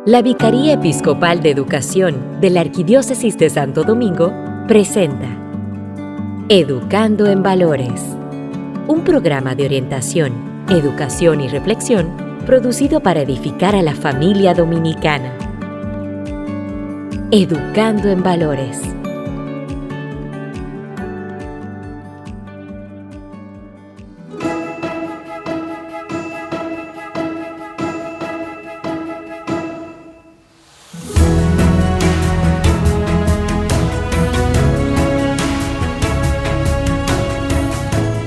La Vicaría Episcopal de Educación de la Arquidiócesis de Santo Domingo presenta Educando en Valores, un programa de orientación, educación y reflexión producido para edificar a la familia dominicana. Educando en Valores.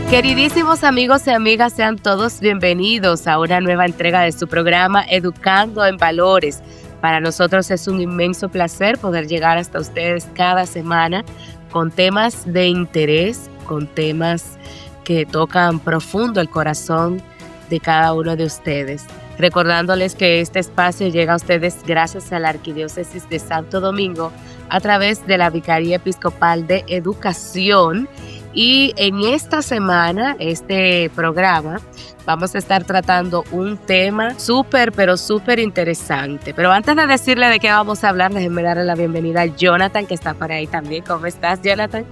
Queridísimos amigos y amigas, sean todos bienvenidos a una nueva entrega de su programa Educando en Valores. Para nosotros es un inmenso placer poder llegar hasta ustedes cada semana con temas de interés, con temas que tocan profundo el corazón de cada uno de ustedes. Recordándoles que este espacio llega a ustedes gracias a la Arquidiócesis de Santo Domingo a través de la Vicaría Episcopal de Educación. Y en esta semana, este programa, vamos a estar tratando un tema súper interesante. Pero antes de decirle de qué vamos a hablar, déjenme darle la bienvenida a Jonathan, que está por ahí también. ¿Cómo estás, Jonathan?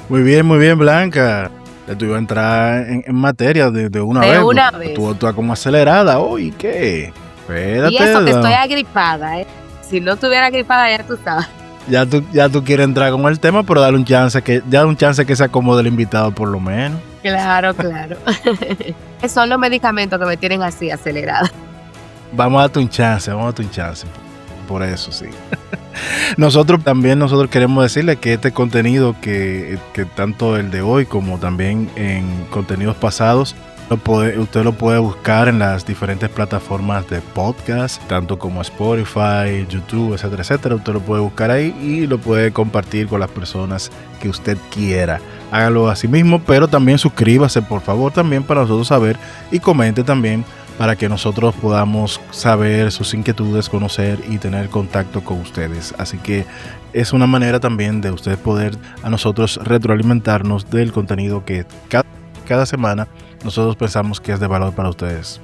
Muy bien, Blanca. Tú ibas a entrar en materia de una vez. De una vez. Tú estás como acelerada hoy, ¿qué? Espérate. Y eso que estoy agripada, ¿eh? Si no estuviera agripada, ya tú sabes. Ya tú quieres entrar con el tema, pero dale un chance que se acomode el invitado por lo menos. Claro. Son los medicamentos que me tienen así acelerada. Vamos a darte un chance. Por eso sí. Nosotros queremos decirle que este contenido, que tanto el de hoy como también en contenidos pasados, usted lo puede buscar en las diferentes plataformas de podcast, tanto como Spotify, YouTube, etcétera. Usted lo puede buscar ahí y lo puede compartir con las personas que usted quiera. Hágalo así mismo, pero también suscríbase, por favor, también para nosotros saber, y comente también para que nosotros podamos saber sus inquietudes, conocer y tener contacto con ustedes. Así que es una manera también de usted poder a nosotros retroalimentarnos del contenido que cada semana nosotros pensamos que es de valor para ustedes.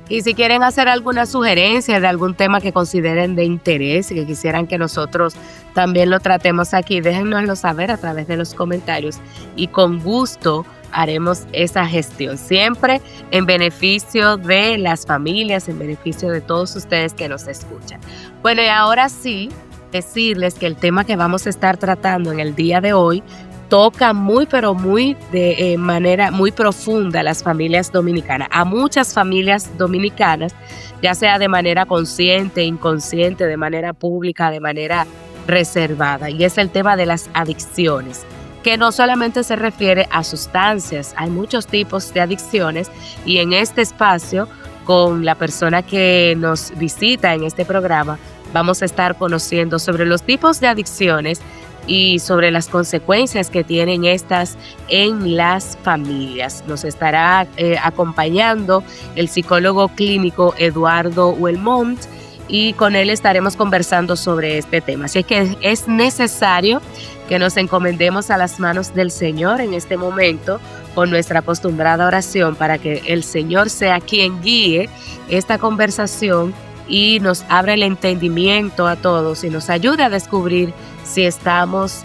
Y si quieren hacer alguna sugerencia de algún tema que consideren de interés y que quisieran que nosotros también lo tratemos aquí, déjennoslo saber a través de los comentarios y con gusto haremos esa gestión, siempre en beneficio de las familias, en beneficio de todos ustedes que nos escuchan. Bueno, y ahora sí, decirles que el tema que vamos a estar tratando en el día de hoy toca de manera muy profunda a las familias dominicanas, a muchas familias dominicanas, ya sea de manera consciente, inconsciente, de manera pública, de manera reservada, y es el tema de las adicciones, que no solamente se refiere a sustancias, hay muchos tipos de adicciones, y en este espacio, con la persona que nos visita en este programa, vamos a estar conociendo sobre los tipos de adicciones y sobre las consecuencias que tienen estas en las familias. Nos estará acompañando el psicólogo clínico Eduardo Huelmont y con él estaremos conversando sobre este tema. Así que es necesario que nos encomendemos a las manos del Señor en este momento con nuestra acostumbrada oración para que el Señor sea quien guíe esta conversación y nos abra el entendimiento a todos y nos ayude a descubrir si estamos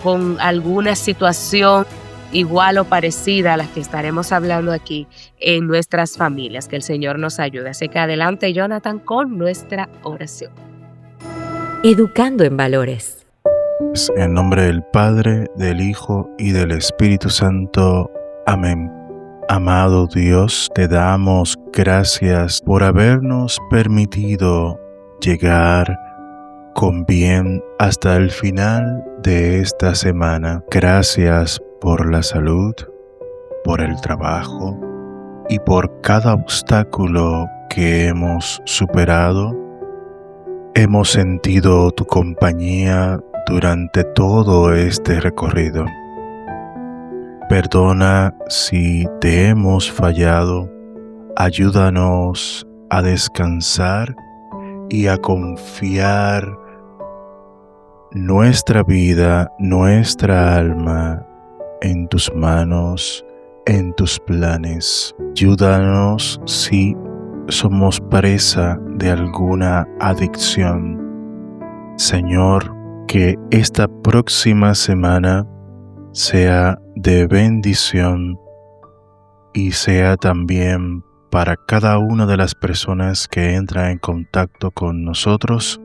con alguna situación igual o parecida a las que estaremos hablando aquí en nuestras familias. Que el Señor nos ayude. Así que adelante, Jonathan, con nuestra oración. Educando en Valores. En nombre del Padre, del Hijo y del Espíritu Santo. Amén. Amado Dios, te damos gracias por habernos permitido llegar con bien hasta el final de esta semana. Gracias por la salud, por el trabajo y por cada obstáculo que hemos superado. Hemos sentido tu compañía durante todo este recorrido. Perdona si te hemos fallado. Ayúdanos a descansar y a confiar nuestra vida, nuestra alma en tus manos, en tus planes. Ayúdanos si somos presa de alguna adicción. Señor, que esta próxima semana sea de bendición y sea también para cada una de las personas que entran en contacto con nosotros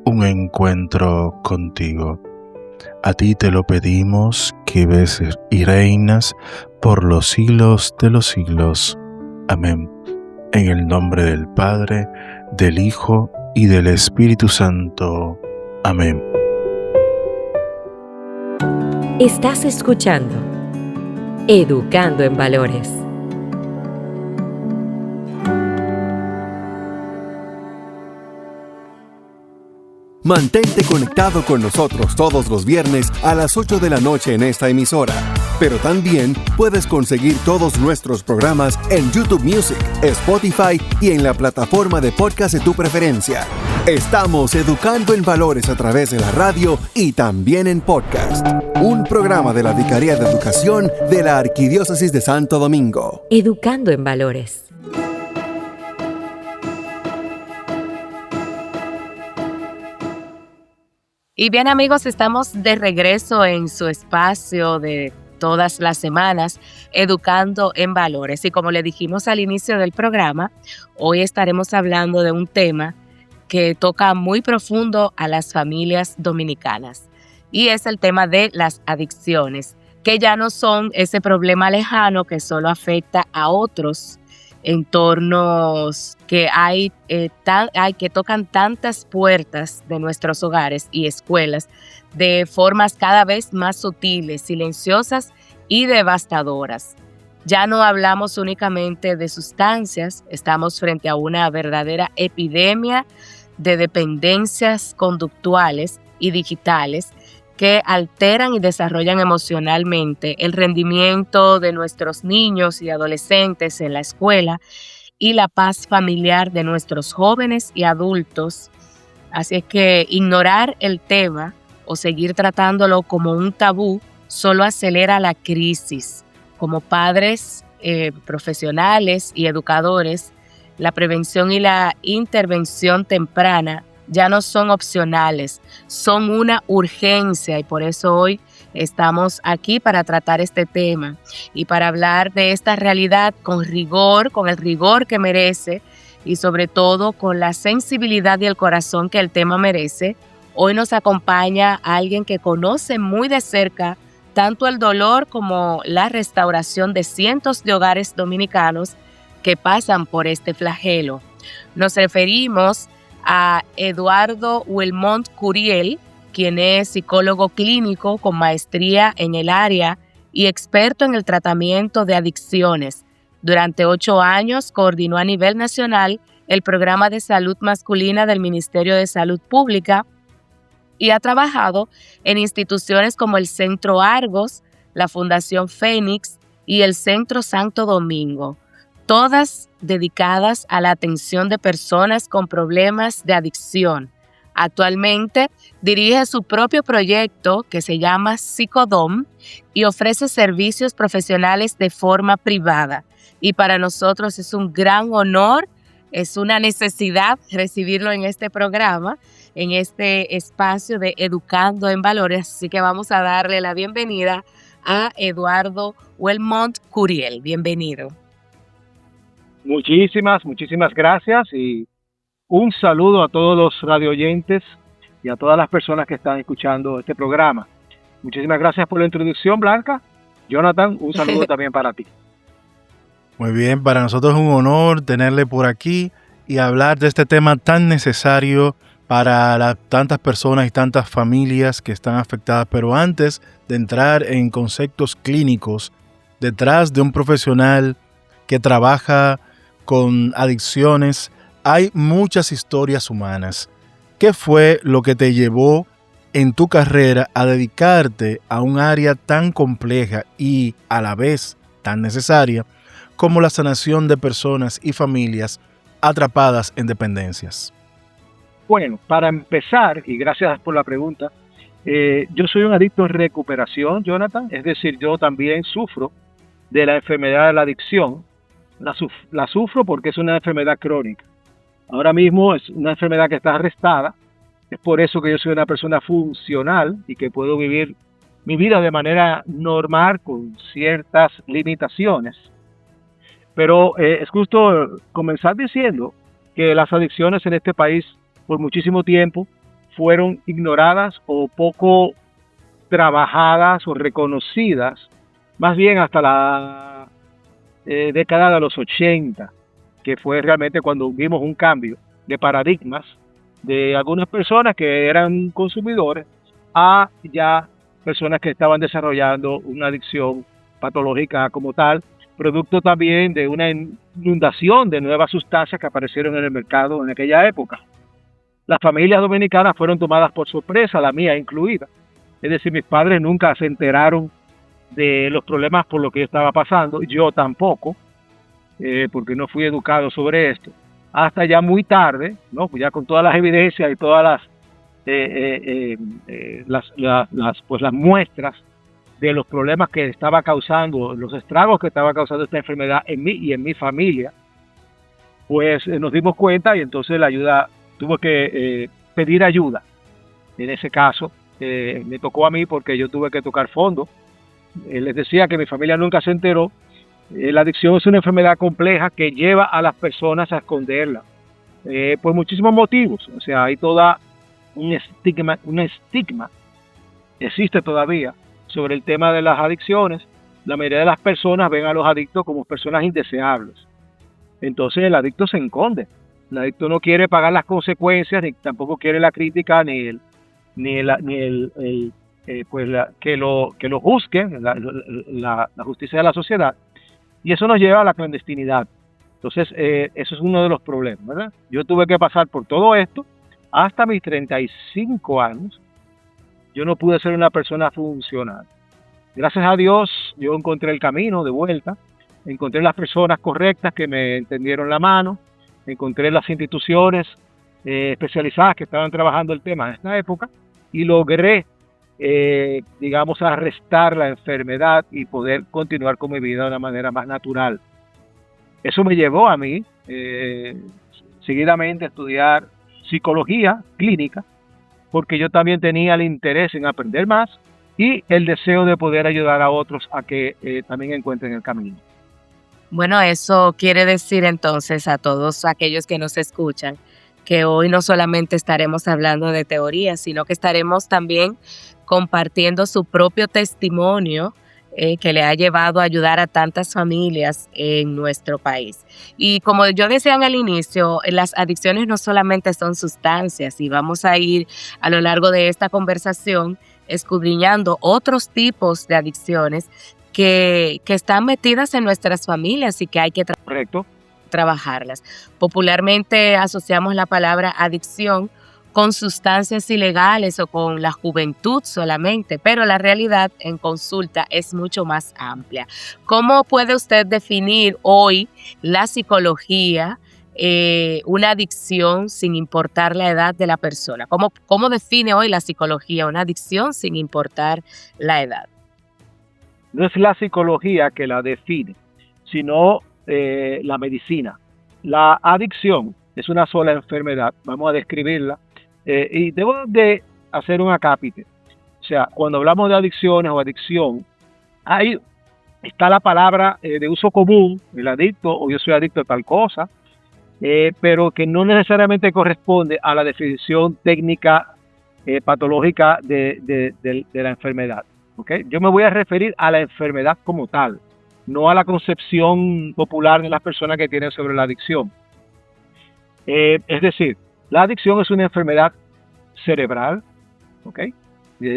un encuentro contigo. A ti te lo pedimos, que vives y reinas por los siglos de los siglos. Amén. En el nombre del Padre, del Hijo y del Espíritu Santo. Amén. Estás escuchando Educando en Valores. Mantente conectado con nosotros todos los viernes a las 8 de la noche en esta emisora. Pero también puedes conseguir todos nuestros programas en YouTube Music, Spotify y en la plataforma de podcast de tu preferencia. Estamos educando en valores a través de la radio y también en podcast. Un programa de la Vicaría de Educación de la Arquidiócesis de Santo Domingo. Educando en Valores. Y bien, amigos, estamos de regreso en su espacio de todas las semanas, Educando en Valores. Y como le dijimos al inicio del programa, hoy estaremos hablando de un tema que toca muy profundo a las familias dominicanas. Y es el tema de las adicciones, que ya no son ese problema lejano que solo afecta a otros entornos que que tocan tantas puertas de nuestros hogares y escuelas de formas cada vez más sutiles, silenciosas y devastadoras. Ya no hablamos únicamente de sustancias, estamos frente a una verdadera epidemia de dependencias conductuales y digitales que alteran y desarrollan emocionalmente el rendimiento de nuestros niños y adolescentes en la escuela y la paz familiar de nuestros jóvenes y adultos. Así es que ignorar el tema o seguir tratándolo como un tabú solo acelera la crisis. Como padres profesionales y educadores, la prevención y la intervención temprana ya no son opcionales, son una urgencia, y por eso hoy estamos aquí para tratar este tema y para hablar de esta realidad con rigor, con el rigor que merece y sobre todo con la sensibilidad y el corazón que el tema merece. Hoy nos acompaña alguien que conoce muy de cerca tanto el dolor como la restauración de cientos de hogares dominicanos que pasan por este flagelo. Nos referimos a Eduardo Wilmont Curiel, quien es psicólogo clínico con maestría en el área y experto en el tratamiento de adicciones. Durante 8 años coordinó a nivel nacional el programa de salud masculina del Ministerio de Salud Pública y ha trabajado en instituciones como el Centro Argos, la Fundación Fénix y el Centro Santo Domingo, todas dedicadas a la atención de personas con problemas de adicción. Actualmente dirige su propio proyecto que se llama Psicodom y ofrece servicios profesionales de forma privada. Y para nosotros es un gran honor, es una necesidad recibirlo en este programa, en este espacio de Educando en Valores. Así que vamos a darle la bienvenida a Eduardo Wilmont Curiel. Bienvenido. Muchísimas gracias y un saludo a todos los radioyentes y a todas las personas que están escuchando este programa. Muchísimas gracias por la introducción, Blanca. Jonathan, un saludo también para ti. Muy bien, para nosotros es un honor tenerle por aquí y hablar de este tema tan necesario para tantas personas y tantas familias que están afectadas. Pero antes de entrar en conceptos clínicos, detrás de un profesional que trabaja con adicciones, hay muchas historias humanas. ¿Qué fue lo que te llevó en tu carrera a dedicarte a un área tan compleja y a la vez tan necesaria como la sanación de personas y familias atrapadas en dependencias? Bueno, para empezar, y gracias por la pregunta, yo soy un adicto en recuperación, Jonathan, es decir, yo también sufro de la enfermedad de la adicción. la sufro porque es una enfermedad crónica. Ahora mismo es una enfermedad que está arrestada. Es por eso que yo soy una persona funcional y que puedo vivir mi vida de manera normal con ciertas limitaciones. Pero es justo comenzar diciendo que las adicciones en este país por muchísimo tiempo fueron ignoradas o poco trabajadas o reconocidas, más bien hasta la década de los 80, que fue realmente cuando vimos un cambio de paradigmas de algunas personas que eran consumidores a ya personas que estaban desarrollando una adicción patológica como tal, producto también de una inundación de nuevas sustancias que aparecieron en el mercado en aquella época. Las familias dominicanas fueron tomadas por sorpresa, la mía incluida. Es decir, mis padres nunca se enteraron de los problemas por los que yo estaba pasando, yo tampoco, porque no fui educado sobre esto, hasta ya muy tarde, ¿no? Pues ya con todas las evidencias y todas las muestras de los problemas que estaba causando, los estragos que estaba causando esta enfermedad en mí y en mi familia, pues nos dimos cuenta y entonces tuvo que pedir ayuda. En ese caso, me tocó a mí porque yo tuve que tocar fondo. Les decía que mi familia nunca se enteró. La adicción es una enfermedad compleja que lleva a las personas a esconderla por muchísimos motivos. O sea, hay toda un estigma existe todavía sobre el tema de las adicciones. La mayoría de las personas ven a los adictos como personas indeseables. Entonces el adicto se esconde. El adicto no quiere pagar las consecuencias, ni tampoco quiere la crítica, que lo juzguen, la justicia de la sociedad. Y eso nos lleva a la clandestinidad. Entonces, eso es uno de los problemas, ¿verdad? Yo tuve que pasar por todo esto hasta mis 35 años. Yo no pude ser una persona funcional. Gracias a Dios, yo encontré el camino de vuelta. Encontré las personas correctas que me entendieron la mano. Encontré las instituciones especializadas que estaban trabajando el tema en esta época. Y logré, arrestar la enfermedad y poder continuar con mi vida de una manera más natural. Eso me llevó a mí, seguidamente, a estudiar psicología clínica, porque yo también tenía el interés en aprender más y el deseo de poder ayudar a otros a que también encuentren el camino. Bueno, eso quiere decir entonces a todos aquellos que nos escuchan que hoy no solamente estaremos hablando de teoría, sino que estaremos también compartiendo su propio testimonio que le ha llevado a ayudar a tantas familias en nuestro país. Y como yo decía en el inicio, las adicciones no solamente son sustancias, y vamos a ir a lo largo de esta conversación escudriñando otros tipos de adicciones que están metidas en nuestras familias y que hay que trabajarlas. Popularmente asociamos la palabra adicción con sustancias ilegales o con la juventud solamente, pero la realidad en consulta es mucho más amplia. ¿Cómo puede usted definir hoy la psicología, una adicción sin importar la edad de la persona? ¿Cómo define hoy la psicología una adicción sin importar la edad? No es la psicología que la define, sino la medicina. La adicción es una sola enfermedad, vamos a describirla, y debo de hacer un acápite. O sea, cuando hablamos de adicciones o adicción, ahí está la palabra de uso común, el adicto o yo soy adicto a tal cosa, pero que no necesariamente corresponde a la definición técnica patológica de la enfermedad. ¿Okay? Yo me voy a referir a la enfermedad como tal, no a la concepción popular de las personas que tienen sobre la adicción. Es decir, la adicción es una enfermedad cerebral, ¿okay?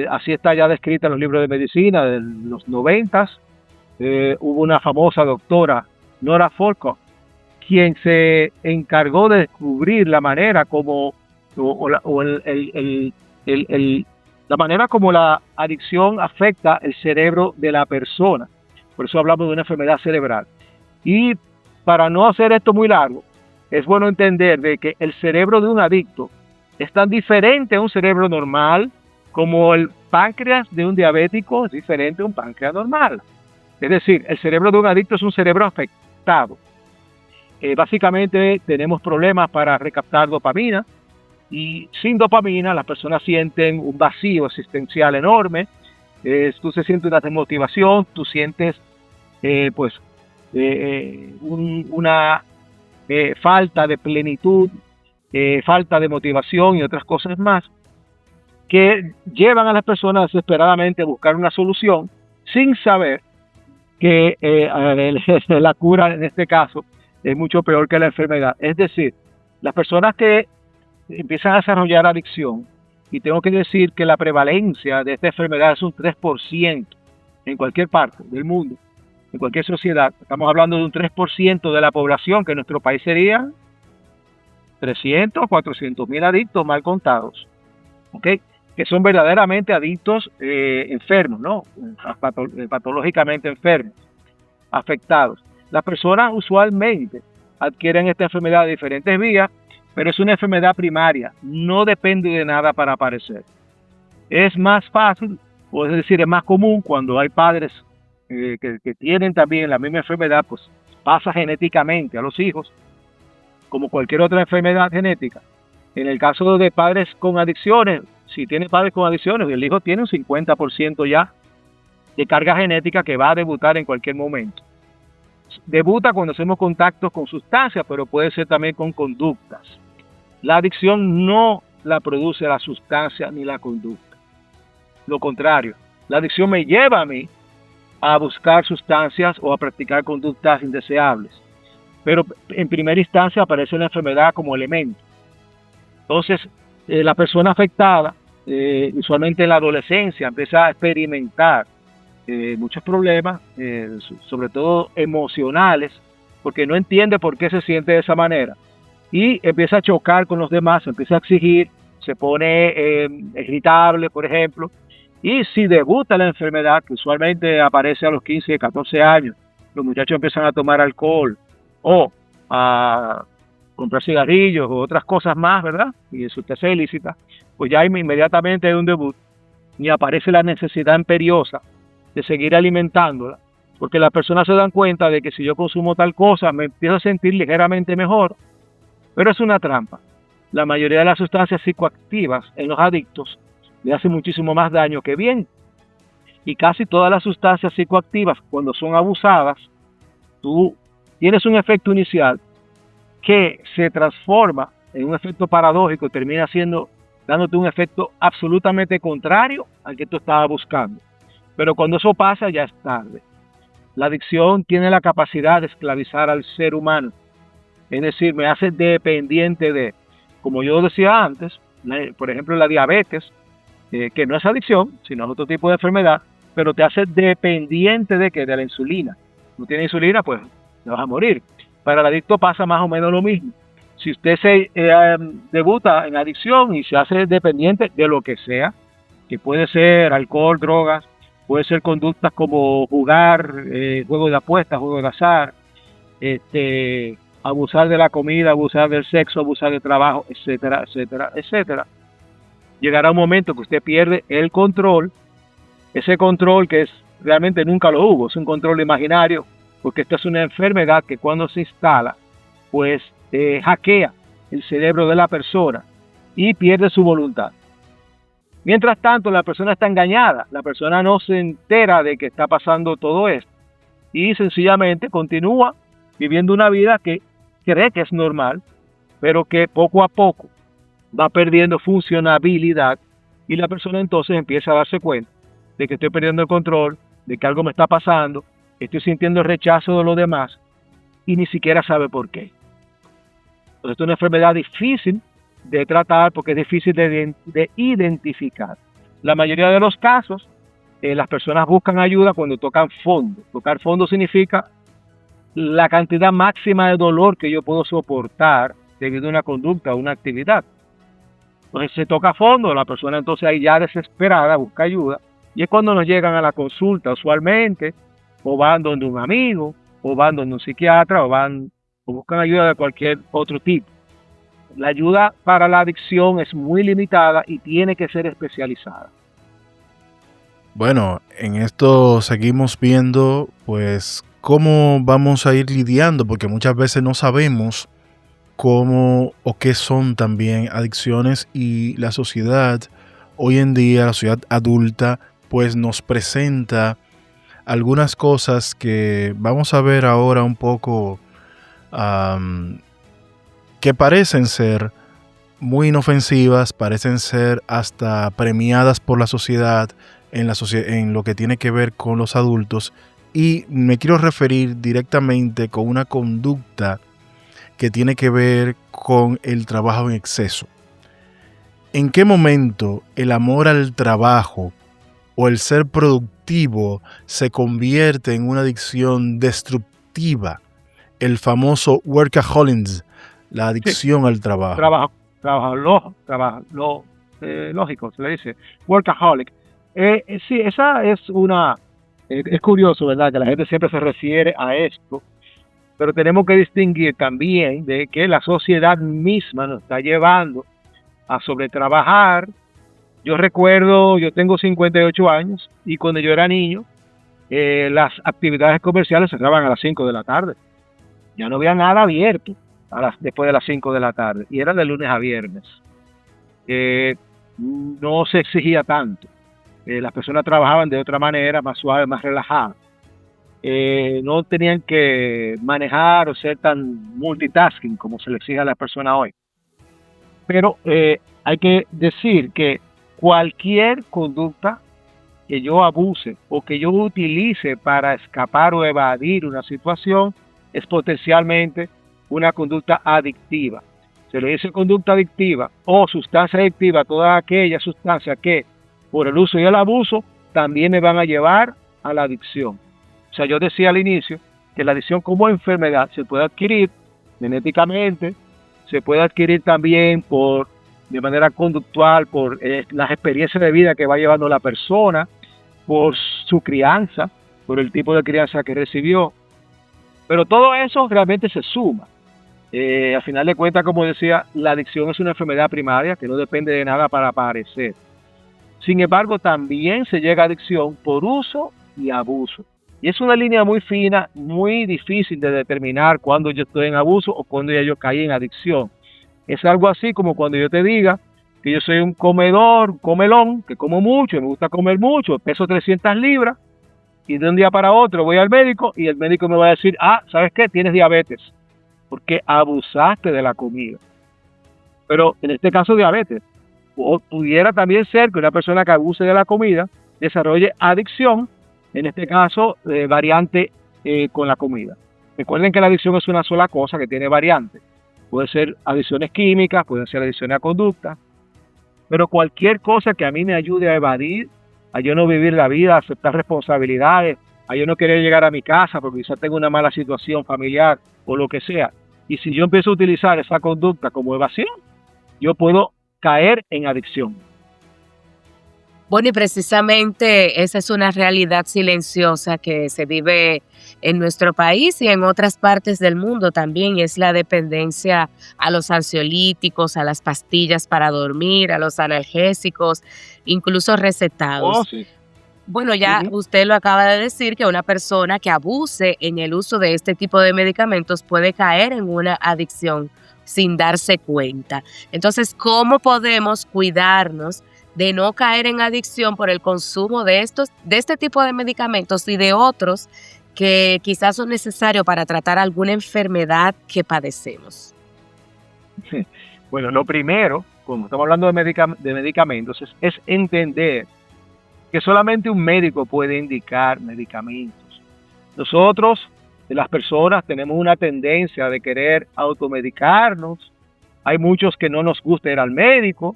Así está ya descrita en los libros de medicina de los 90. Hubo una famosa doctora, Nora Folcock, quien se encargó de descubrir la manera como la manera como la adicción afecta el cerebro de la persona. Por eso hablamos de una enfermedad cerebral. Y para no hacer esto muy largo, es bueno entender de que el cerebro de un adicto es tan diferente a un cerebro normal como el páncreas de un diabético es diferente a un páncreas normal. Es decir, el cerebro de un adicto es un cerebro afectado. básicamente tenemos problemas para recaptar dopamina, y sin dopamina las personas sienten un vacío existencial enorme. Tú se sientes una desmotivación, tú sientes una falta de plenitud, falta de motivación y otras cosas más que llevan a las personas desesperadamente a buscar una solución sin saber que la cura en este caso es mucho peor que la enfermedad. Es decir, las personas que empiezan a desarrollar adicción, y tengo que decir que la prevalencia de esta enfermedad es un 3% en cualquier parte del mundo, en cualquier sociedad. Estamos hablando de un 3% de la población, que en nuestro país serían 300 o 400 mil adictos mal contados, ¿okay? Que son verdaderamente adictos enfermos, ¿no? Patológicamente enfermos, afectados. Las personas usualmente adquieren esta enfermedad de diferentes vías, pero es una enfermedad primaria, no depende de nada para aparecer. Es más fácil, o es decir, es más común cuando hay padres que tienen también la misma enfermedad, pues pasa genéticamente a los hijos, como cualquier otra enfermedad genética. En el caso de padres con adicciones, si tiene padres con adicciones, el hijo tiene un 50% ya de carga genética que va a debutar en cualquier momento. Debuta cuando hacemos contactos con sustancias, pero puede ser también con conductas. La adicción no la produce la sustancia ni la conducta. Lo contrario, la adicción me lleva a mí a buscar sustancias o a practicar conductas indeseables. Pero en primera instancia aparece la enfermedad como elemento. Entonces, la persona afectada, usualmente en la adolescencia, empieza a experimentar muchos problemas, sobre todo emocionales, porque no entiende por qué se siente de esa manera. Y empieza a chocar con los demás, empieza a exigir, se pone irritable, por ejemplo. Y si debuta la enfermedad, que usualmente aparece a los 15, 14 años, los muchachos empiezan a tomar alcohol o a comprar cigarrillos o otras cosas más, ¿verdad? Y sustancias ilícitas, pues ya inmediatamente hay un debut y aparece la necesidad imperiosa de seguir alimentándola, porque las personas se dan cuenta de que si yo consumo tal cosa me empiezo a sentir ligeramente mejor, pero es una trampa. La mayoría de las sustancias psicoactivas en los adictos le hacen muchísimo más daño que bien, y casi todas las sustancias psicoactivas, cuando son abusadas, tú tienes un efecto inicial que se transforma en un efecto paradójico y termina dándote un efecto absolutamente contrario al que tú estabas buscando. Pero cuando eso pasa ya es tarde. La adicción tiene la capacidad de esclavizar al ser humano, es decir, me hace dependiente de, como yo decía antes, por ejemplo la diabetes, que no es adicción, sino es otro tipo de enfermedad, pero te hace dependiente de la insulina. No tiene insulina, pues te vas a morir. Para el adicto pasa más o menos lo mismo. Si usted se debuta en adicción y se hace dependiente de lo que sea, que puede ser alcohol, drogas, puede ser conductas como jugar, juegos de apuestas, juegos de azar, abusar de la comida, abusar del sexo, abusar del trabajo, etcétera, etcétera, etcétera. Llegará un momento que usted pierde el control, ese control que realmente nunca lo hubo, es un control imaginario, porque esto es una enfermedad que cuando se instala, pues hackea el cerebro de la persona y pierde su voluntad. Mientras tanto, la persona está engañada, la persona no se entera de que está pasando todo esto y sencillamente continúa viviendo una vida que cree que es normal, pero que poco a poco va perdiendo funcionabilidad y la persona entonces empieza a darse cuenta de que estoy perdiendo el control, de que algo me está pasando, estoy sintiendo el rechazo de los demás y ni siquiera sabe por qué. Entonces es una enfermedad difícil de tratar porque es difícil de identificar. La mayoría de los casos, las personas buscan ayuda cuando tocan fondo. Tocar fondo significa la cantidad máxima de dolor que yo puedo soportar debido a una conducta o una actividad. Entonces se toca a fondo, la persona entonces ahí ya desesperada busca ayuda y es cuando nos llegan a la consulta usualmente, o van donde un amigo, o van donde un psiquiatra, o buscan ayuda de cualquier otro tipo. La ayuda para la adicción es muy limitada y tiene que ser especializada. Bueno, en esto seguimos viendo pues cómo vamos a ir lidiando, porque muchas veces no sabemos cómo o qué son también adicciones, y la sociedad hoy en día, la sociedad adulta, pues nos presenta algunas cosas que vamos a ver ahora un poco, que parecen ser muy inofensivas, parecen ser hasta premiadas por la sociedad en lo que tiene que ver con los adultos, y me quiero referir directamente con una conducta que tiene que ver con el trabajo en exceso. ¿En qué momento el amor al trabajo o el ser productivo se convierte en una adicción destructiva? El famoso workaholism, la adicción al trabajo. Lógico, se le dice workaholic. Sí, esa es es curioso, ¿verdad? Que la gente siempre se refiere a esto, pero tenemos que distinguir también de que la sociedad misma nos está llevando a sobretrabajar. Yo recuerdo, yo tengo 58 años, y cuando yo era niño, las actividades comerciales cerraban a las 5 de la tarde. Ya no había nada abierto después de las 5 de la tarde, y era de lunes a viernes. No se exigía tanto. Las personas trabajaban de otra manera, más suave, más relajada. No tenían que manejar o ser tan multitasking como se le exige a las personas hoy. Pero hay que decir que cualquier conducta que yo abuse o que yo utilice para escapar o evadir una situación es potencialmente una conducta adictiva. Se le dice conducta adictiva o sustancia adictiva a toda aquella sustancia que por el uso y el abuso también me van a llevar a la adicción. O sea, yo decía al inicio que la adicción como enfermedad se puede adquirir genéticamente, se puede adquirir también de manera conductual, por las experiencias de vida que va llevando la persona, por su crianza, por el tipo de crianza que recibió. Pero todo eso realmente se suma. Al final de cuentas, como decía, la adicción es una enfermedad primaria que no depende de nada para aparecer. Sin embargo, también se llega a adicción por uso y abuso. Y es una línea muy fina, muy difícil de determinar cuándo yo estoy en abuso o cuándo ya yo caí en adicción. Es algo así como cuando yo te diga que yo soy un comelón, que como mucho, me gusta comer mucho, peso 300 libras, y de un día para otro voy al médico y el médico me va a decir, ¿sabes qué? Tienes diabetes, porque abusaste de la comida. Pero en este caso diabetes. O pudiera también ser que una persona que abuse de la comida desarrolle adicción, en este caso variante con la comida. Recuerden que la adicción es una sola cosa que tiene variantes. Puede ser adicciones químicas, pueden ser adicciones a conducta, pero cualquier cosa que a mí me ayude a evadir, a yo no vivir la vida, a aceptar responsabilidades, a yo no querer llegar a mi casa porque quizás tengo una mala situación familiar o lo que sea. Y si yo empiezo a utilizar esa conducta como evasión, yo puedo caer en adicción. Bueno, y precisamente esa es una realidad silenciosa que se vive en nuestro país y en otras partes del mundo también, es la dependencia a los ansiolíticos, a las pastillas para dormir, a los analgésicos, incluso recetados. Oh, sí. Bueno, ya usted lo acaba de decir, que una persona que abuse en el uso de este tipo de medicamentos puede caer en una adicción sin darse cuenta. Entonces, ¿cómo podemos cuidarnos de no caer en adicción por el consumo de este tipo de medicamentos y de otros que quizás son necesarios para tratar alguna enfermedad que padecemos? Bueno, lo primero, como estamos hablando de medicamentos, es entender que solamente un médico puede indicar medicamentos. Nosotros, las personas, tenemos una tendencia de querer automedicarnos. Hay muchos que no nos gusta ir al médico.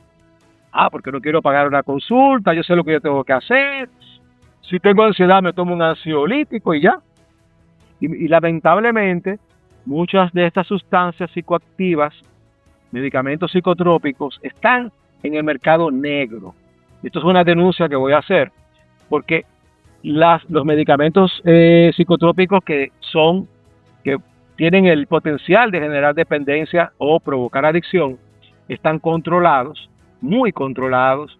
Porque no quiero pagar una consulta, yo sé lo que yo tengo que hacer. Si tengo ansiedad, me tomo un ansiolítico y ya. Y lamentablemente, muchas de estas sustancias psicoactivas, medicamentos psicotrópicos, están en el mercado negro. Esto es una denuncia que voy a hacer, porque los medicamentos psicotrópicos que tienen el potencial de generar dependencia o provocar adicción, están controlados, muy controlados,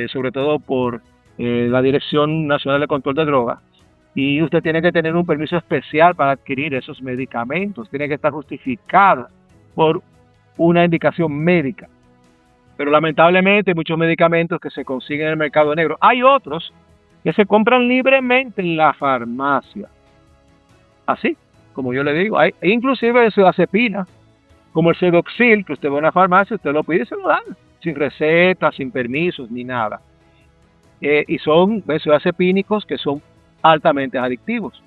sobre todo por la Dirección Nacional de Control de Drogas, y usted tiene que tener un permiso especial para adquirir esos medicamentos, tiene que estar justificado por una indicación médica. Pero lamentablemente hay muchos medicamentos que se consiguen en el mercado negro. Hay otros que se compran libremente en la farmacia. Así, como yo le digo, hay inclusive benzodiazepina, como el Sedoxil, que usted va a una farmacia, usted lo pide y se lo dan, sin receta, sin permisos, ni nada. Y son benzodiazepínicos que son altamente adictivos.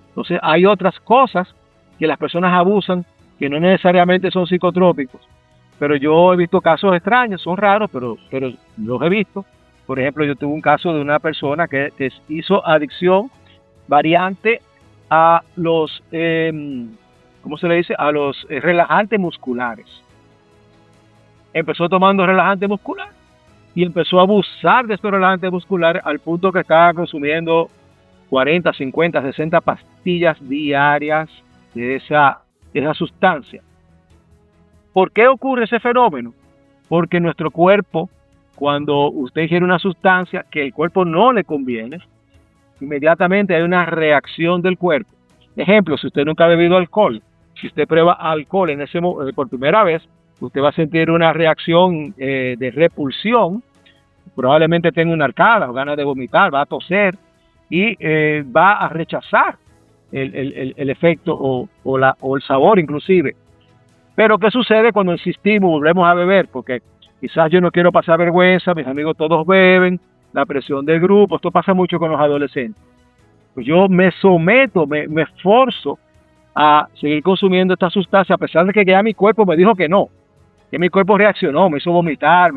Entonces hay otras cosas que las personas abusan que no necesariamente son psicotrópicos, pero yo he visto casos extraños, son raros, pero los he visto. Por ejemplo, yo tuve un caso de una persona que hizo adicción variante a los, ¿cómo se le dice? A los relajantes musculares. Empezó tomando relajante muscular y empezó a abusar de estos relajantes musculares al punto que estaba consumiendo 40, 50, 60 pastillas diarias de esa sustancia. ¿Por qué ocurre ese fenómeno? Porque nuestro cuerpo, cuando usted ingiere una sustancia que el cuerpo no le conviene, inmediatamente hay una reacción del cuerpo. Ejemplo, si usted nunca ha bebido alcohol, si usted prueba alcohol por primera vez, usted va a sentir una reacción de repulsión, probablemente tenga una arcada o ganas de vomitar, va a toser y va a rechazar el efecto o el sabor inclusive. Pero ¿qué sucede cuando insistimos, volvemos a beber? Porque quizás yo no quiero pasar vergüenza, mis amigos todos beben, la presión del grupo, esto pasa mucho con los adolescentes. Pues yo me someto, me esforzo a seguir consumiendo esta sustancia, a pesar de que ya mi cuerpo me dijo que no, que mi cuerpo reaccionó, me hizo vomitar,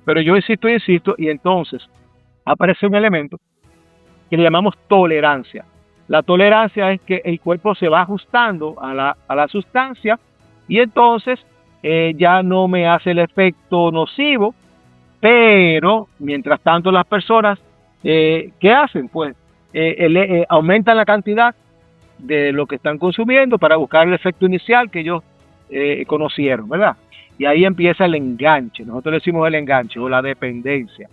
pero yo insisto, y entonces aparece un elemento que le llamamos tolerancia. La tolerancia es que el cuerpo se va ajustando a la sustancia y entonces ya no me hace el efecto nocivo, pero mientras tanto las personas, ¿qué hacen? Pues aumentan la cantidad de lo que están consumiendo para buscar el efecto inicial que ellos conocieron, ¿verdad? Y ahí empieza el enganche, nosotros le decimos el enganche o la dependencia.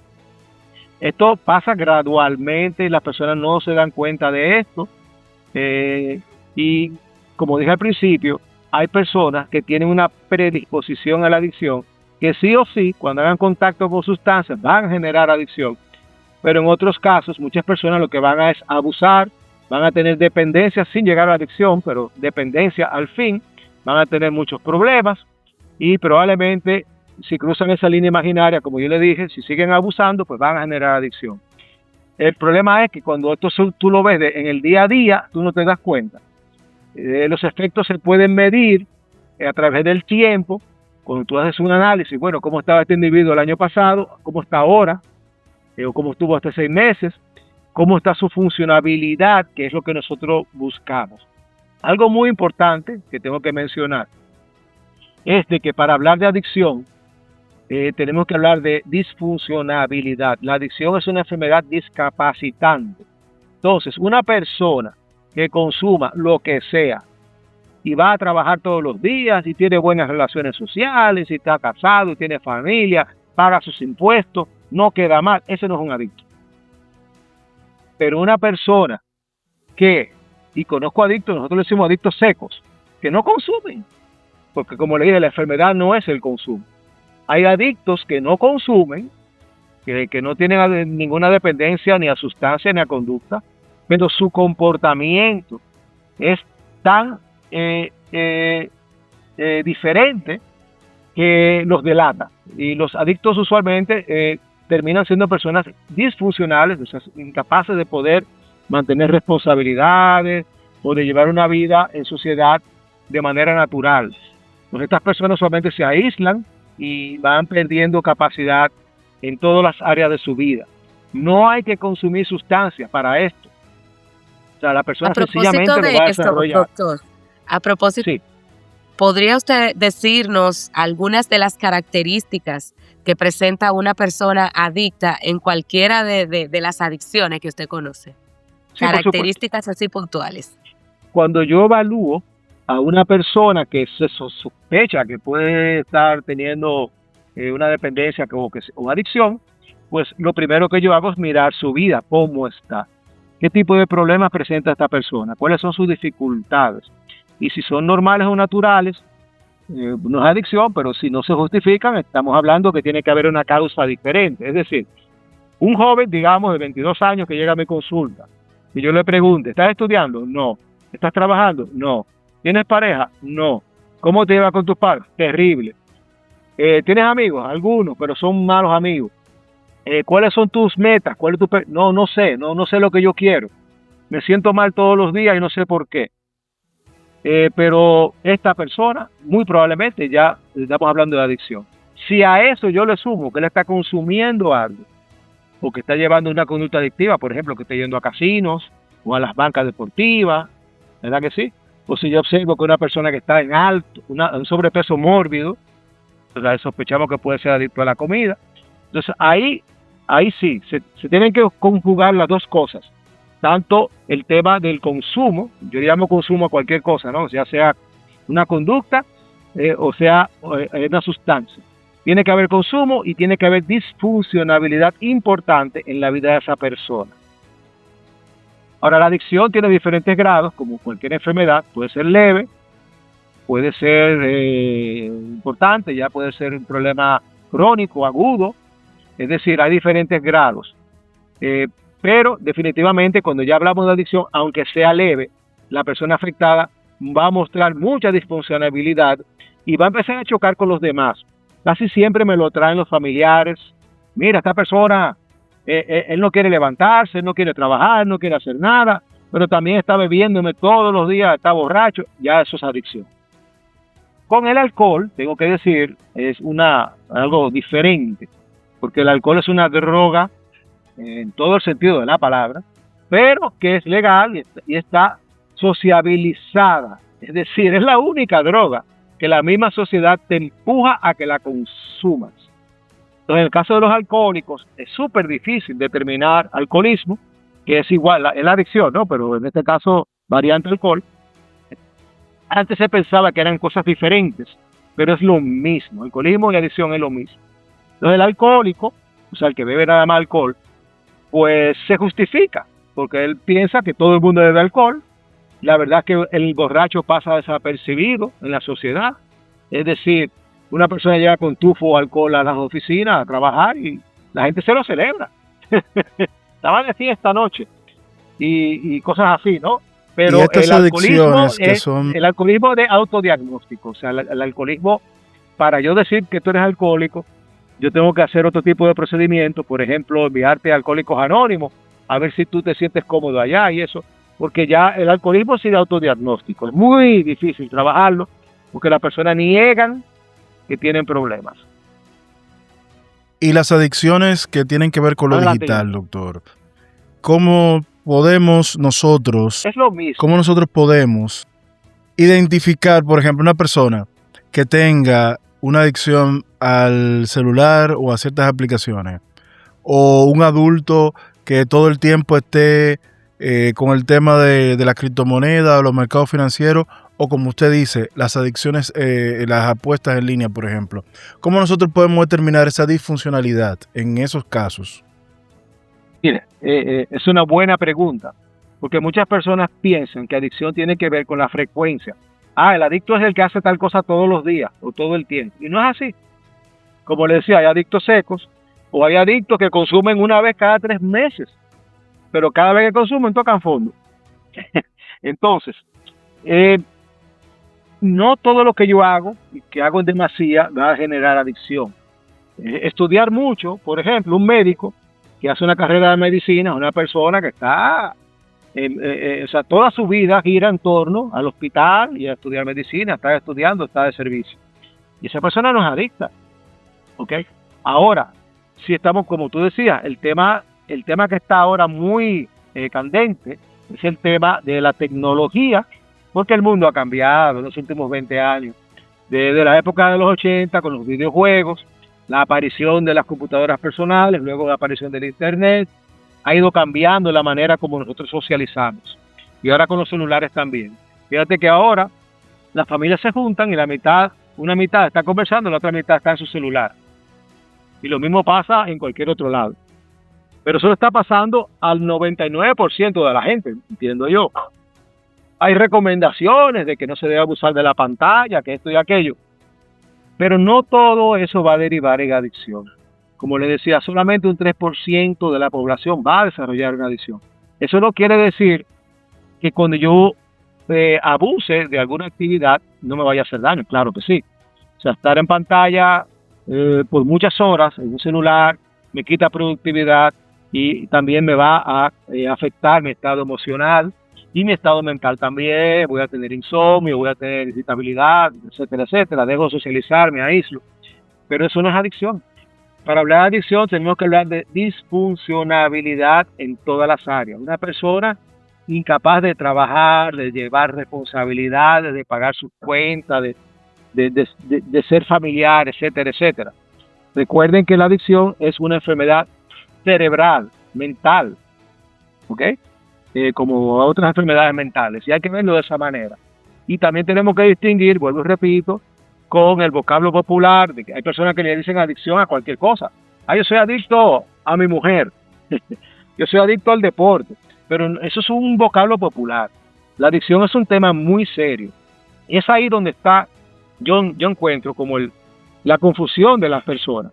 Esto pasa gradualmente, las personas no se dan cuenta de esto y como dije al principio, hay personas que tienen una predisposición a la adicción que sí o sí, cuando hagan contacto con sustancias, van a generar adicción. Pero en otros casos, muchas personas lo que van a es abusar, van a tener dependencia sin llegar a la adicción, pero dependencia al fin, van a tener muchos problemas y probablemente si cruzan esa línea imaginaria, como yo le dije, si siguen abusando, pues van a generar adicción. El problema es que cuando esto tú lo ves en el día a día, tú no te das cuenta. Los efectos se pueden medir a través del tiempo, cuando tú haces un análisis, bueno, cómo estaba este individuo el año pasado, cómo está ahora, o cómo estuvo hasta 6 meses, cómo está su funcionabilidad, que es lo que nosotros buscamos. Algo muy importante que tengo que mencionar es de que para hablar de adicción, tenemos que hablar de disfuncionabilidad. La adicción es una enfermedad discapacitante. Entonces, una persona que consuma lo que sea y va a trabajar todos los días y tiene buenas relaciones sociales y está casado y tiene familia, paga sus impuestos, no queda mal, ese no es un adicto. Pero una persona que, y conozco adictos, nosotros le decimos adictos secos, que no consumen, porque como le dije, la enfermedad no es el consumo. Hay adictos que no consumen, que no tienen ninguna dependencia ni a sustancia ni a conducta, pero su comportamiento es tan diferente que los delata. Y los adictos usualmente terminan siendo personas disfuncionales, o sea, incapaces de poder mantener responsabilidades o de llevar una vida en sociedad de manera natural. Entonces estas personas solamente se aíslan y van perdiendo capacidad en todas las áreas de su vida. No hay que consumir sustancias para esto. O sea, la persona sencillamente lo va a desarrollar. Doctor, a propósito, sí. ¿Podría usted decirnos algunas de las características que presenta una persona adicta en cualquiera de las adicciones que usted conoce? Sí, características así puntuales. Cuando yo evalúo a una persona que se sospecha que puede estar teniendo una dependencia o adicción, pues lo primero que yo hago es mirar su vida, cómo está, qué tipo de problemas presenta esta persona, cuáles son sus dificultades. Y si son normales o naturales, no es adicción, pero si no se justifican, estamos hablando que tiene que haber una causa diferente. Es decir, un joven, digamos, de 22 años que llega a mi consulta y yo le pregunto, ¿estás estudiando? No. ¿Estás trabajando? No. ¿Tienes pareja? No. ¿Cómo te llevas con tus padres? Terrible. ¿Tienes amigos? Algunos, pero son malos amigos. ¿Cuáles son tus metas? ¿Cuál es tu no sé, no sé lo que yo quiero. Me siento mal todos los días y no sé por qué. Pero esta persona, muy probablemente ya estamos hablando de adicción. Si a eso yo le sumo que él está consumiendo algo, o que está llevando una conducta adictiva, por ejemplo, que está yendo a casinos o a las bancas deportivas, ¿verdad que sí? O si yo observo que una persona que está en alto, un sobrepeso mórbido, o sea, sospechamos que puede ser adicto a la comida. Entonces ahí sí, se tienen que conjugar las dos cosas. Tanto el tema del consumo, yo le llamo consumo a cualquier cosa, ¿no? Ya sea una conducta o sea una sustancia. Tiene que haber consumo y tiene que haber disfuncionalidad importante en la vida de esa persona. Ahora, la adicción tiene diferentes grados, como cualquier enfermedad, puede ser leve, puede ser importante, ya puede ser un problema crónico, agudo, es decir, hay diferentes grados. Pero definitivamente cuando ya hablamos de adicción, aunque sea leve, la persona afectada va a mostrar mucha disfuncionalidad y va a empezar a chocar con los demás. Casi siempre me lo traen los familiares. Mira, esta persona, él no quiere levantarse, él no quiere trabajar, no quiere hacer nada, pero también está bebiéndome todos los días, está borracho, ya eso es adicción. Con el alcohol, tengo que decir, es algo diferente, porque el alcohol es una droga en todo el sentido de la palabra, pero que es legal y está sociabilizada. Es decir, es la única droga que la misma sociedad te empuja a que la consumas. Entonces, en el caso de los alcohólicos, es súper difícil determinar alcoholismo, que es igual, es la adicción, ¿no? Pero en este caso, variante alcohol. Antes se pensaba que eran cosas diferentes, pero es lo mismo. Alcoholismo y adicción es lo mismo. Entonces, el alcohólico, o sea, el que bebe nada más alcohol, pues se justifica, porque él piensa que todo el mundo bebe alcohol. La verdad es que el borracho pasa desapercibido en la sociedad. Es decir, una persona llega con tufo o alcohol a las oficinas a trabajar y la gente se lo celebra. Estaba de fiesta anoche y cosas así, ¿no? Pero el alcoholismo es el alcoholismo de autodiagnóstico. O sea, el alcoholismo, para yo decir que tú eres alcohólico, yo tengo que hacer otro tipo de procedimiento, por ejemplo, enviarte a Alcohólicos Anónimos, a ver si tú te sientes cómodo allá y eso, porque ya el alcoholismo sí de autodiagnóstico, es muy difícil trabajarlo, porque las personas niegan que tienen problemas. Y las adicciones que tienen que ver con lo digital, doctor, ¿cómo podemos nosotros, es lo mismo, cómo nosotros podemos identificar, por ejemplo, una persona que tenga una adicción al celular o a ciertas aplicaciones, o un adulto que todo el tiempo esté con el tema de la criptomoneda o los mercados financieros, o como usted dice, las adicciones, las apuestas en línea, por ejemplo? ¿Cómo nosotros podemos determinar esa disfuncionalidad en esos casos? Mire, es una buena pregunta, porque muchas personas piensan que adicción tiene que ver con la frecuencia. El adicto es el que hace tal cosa todos los días o todo el tiempo. Y no es así. Como le decía, hay adictos secos o hay adictos que consumen una vez cada 3 meses. Pero cada vez que consumen tocan fondo. Entonces, no todo lo que yo hago y que hago en demasía va a generar adicción. Estudiar mucho, por ejemplo, un médico que hace una carrera de medicina, una persona que está... o sea, toda su vida gira en torno al hospital y a estudiar medicina, está estudiando, está de servicio. Y esa persona no es adicta. ¿Ok? Ahora, si estamos, como tú decías, el tema que está ahora muy candente es el tema de la tecnología, porque el mundo ha cambiado en los últimos 20 años. Desde la época de los 80 con los videojuegos, la aparición de las computadoras personales, luego la aparición del internet, ha ido cambiando la manera como nosotros socializamos. Y ahora con los celulares también. Fíjate que ahora las familias se juntan y una mitad está conversando, la otra mitad está en su celular. Y lo mismo pasa en cualquier otro lado. Pero eso le está pasando al 99% de la gente, entiendo yo. Hay recomendaciones de que no se debe abusar de la pantalla, que esto y aquello. Pero no todo eso va a derivar en adicción. Como les decía, solamente un 3% de la población va a desarrollar una adicción. Eso no quiere decir que cuando yo abuse de alguna actividad no me vaya a hacer daño. Claro que sí. O sea, estar en pantalla por muchas horas en un celular me quita productividad y también me va a afectar mi estado emocional y mi estado mental también. Voy a tener insomnio, voy a tener irritabilidad, etcétera, etcétera. Dejo de socializar, me aíslo. Pero eso no es adicción. Para hablar de adicción tenemos que hablar de disfuncionabilidad en todas las áreas. Una persona incapaz de trabajar, de llevar responsabilidades, de pagar sus cuentas, de ser familiar, etcétera, etcétera. Recuerden que la adicción es una enfermedad cerebral, mental, ¿ok? Como otras enfermedades mentales, y hay que verlo de esa manera. Y también tenemos que distinguir, vuelvo y repito, con el vocablo popular, de que hay personas que le dicen adicción a cualquier cosa. Yo soy adicto a mi mujer, yo soy adicto al deporte, pero eso es un vocablo popular. La adicción es un tema muy serio. Y es ahí donde está, yo encuentro como la confusión de las personas.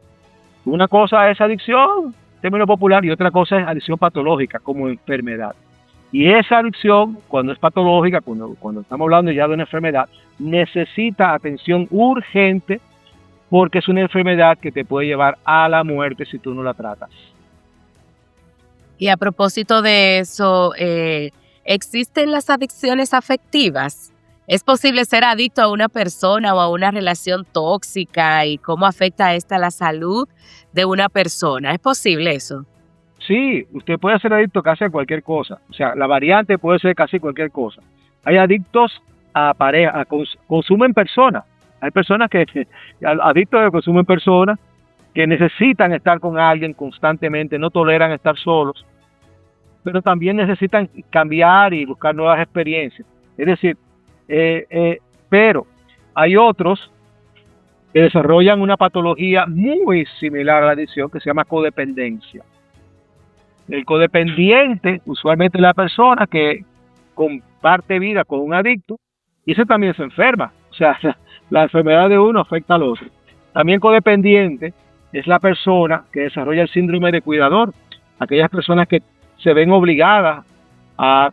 Una cosa es adicción, término popular, y otra cosa es adicción patológica, como enfermedad. Y esa adicción, cuando es patológica, cuando estamos hablando ya de una enfermedad, necesita atención urgente porque es una enfermedad que te puede llevar a la muerte si tú no la tratas. Y a propósito de eso, ¿existen las adicciones afectivas? ¿Es posible ser adicto a una persona o a una relación tóxica y cómo afecta esta la salud de una persona? ¿Es posible eso? Sí, usted puede ser adicto casi a cualquier cosa. O sea, la variante puede ser casi cualquier cosa. Hay adictos a pareja, a consumo en persona. Hay personas adictos al consumo en persona, que necesitan estar con alguien constantemente, no toleran estar solos, pero también necesitan cambiar y buscar nuevas experiencias. Es decir, pero hay otros que desarrollan una patología muy similar a la adicción que se llama codependencia. El codependiente usualmente es la persona que comparte vida con un adicto y ese también se enferma. O sea, la enfermedad de uno afecta al otro. También codependiente es la persona que desarrolla el síndrome de cuidador. Aquellas personas que se ven obligadas a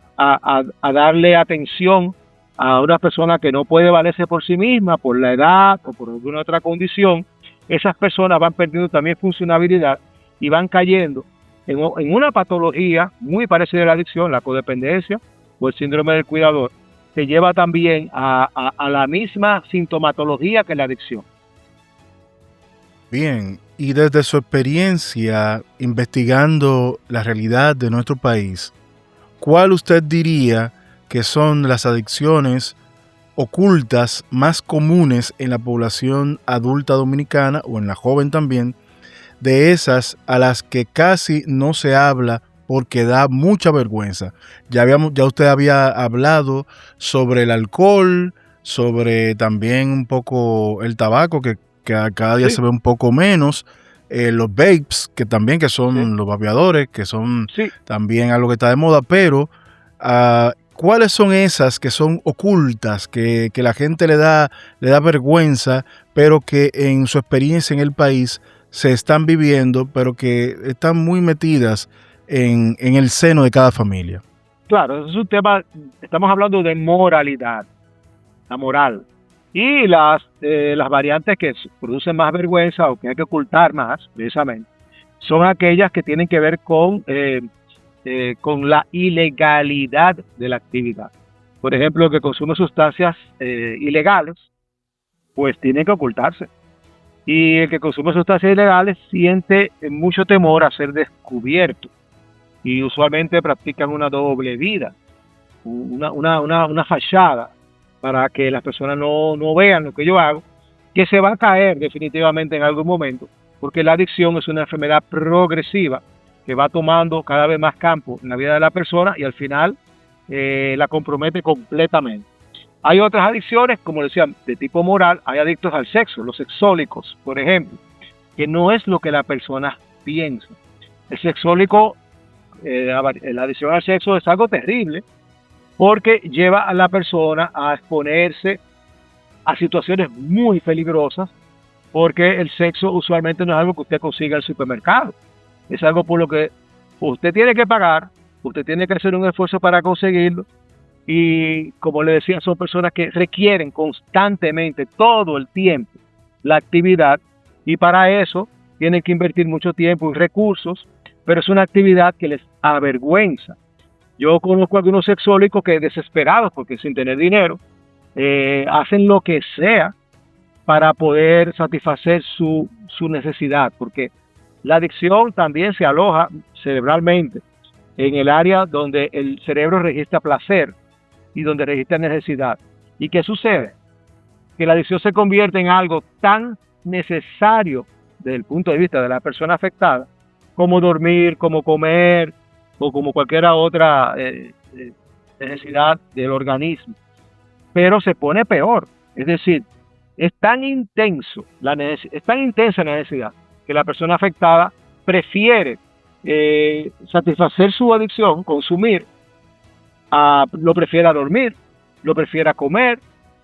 darle atención a una persona que no puede valerse por sí misma, por la edad o por alguna otra condición. Esas personas van perdiendo también funcionabilidad y van cayendo en una patología muy parecida a la adicción, la codependencia o el síndrome del cuidador, que lleva también a la misma sintomatología que la adicción. Bien, y desde su experiencia investigando la realidad de nuestro país, ¿cuál usted diría que son las adicciones ocultas más comunes en la población adulta dominicana o en la joven también, de esas a las que casi no se habla porque da mucha vergüenza? Ya usted había hablado sobre el alcohol, sobre también un poco el tabaco, que cada día se ve un poco menos, los vapes, que son los vapeadores, que son también algo que está de moda, pero ¿cuáles son esas que son ocultas, que la gente le da vergüenza, pero que en su experiencia en el país se están viviendo, pero que están muy metidas en el seno de cada familia? Claro, es un tema, estamos hablando de moralidad, la moral. Y las variantes que producen más vergüenza o que hay que ocultar más, precisamente, son aquellas que tienen que ver con la ilegalidad de la actividad. Por ejemplo, el que consume sustancias ilegales, pues tiene que ocultarse. Y el que consume sustancias ilegales siente mucho temor a ser descubierto. Y usualmente practican una doble vida, una fachada, para que las personas no vean lo que yo hago, que se va a caer definitivamente en algún momento, porque la adicción es una enfermedad progresiva que va tomando cada vez más campo en la vida de la persona y al final la compromete completamente. Hay otras adicciones, como decía, de tipo moral. Hay adictos al sexo, los sexólicos, por ejemplo, que no es lo que la persona piensa. El sexólico, la adicción al sexo es algo terrible porque lleva a la persona a exponerse a situaciones muy peligrosas, porque el sexo usualmente no es algo que usted consiga en el supermercado, es algo por lo que usted tiene que pagar, usted tiene que hacer un esfuerzo para conseguirlo, y como le decía, son personas que requieren constantemente, todo el tiempo, la actividad, y para eso tienen que invertir mucho tiempo y recursos, pero es una actividad que les avergüenza. Yo conozco a algunos sexólicos que desesperados, porque sin tener dinero, hacen lo que sea para poder satisfacer su necesidad, porque la adicción también se aloja cerebralmente en el área donde el cerebro registra placer y donde registra necesidad. ¿Y qué sucede? Que la adicción se convierte en algo tan necesario desde el punto de vista de la persona afectada, como dormir, como comer o como cualquier otra necesidad del organismo. Pero se pone peor, es decir, es tan intensa la necesidad que la persona afectada prefiere satisfacer su adicción, consumir, lo prefiere a dormir, lo prefiere a comer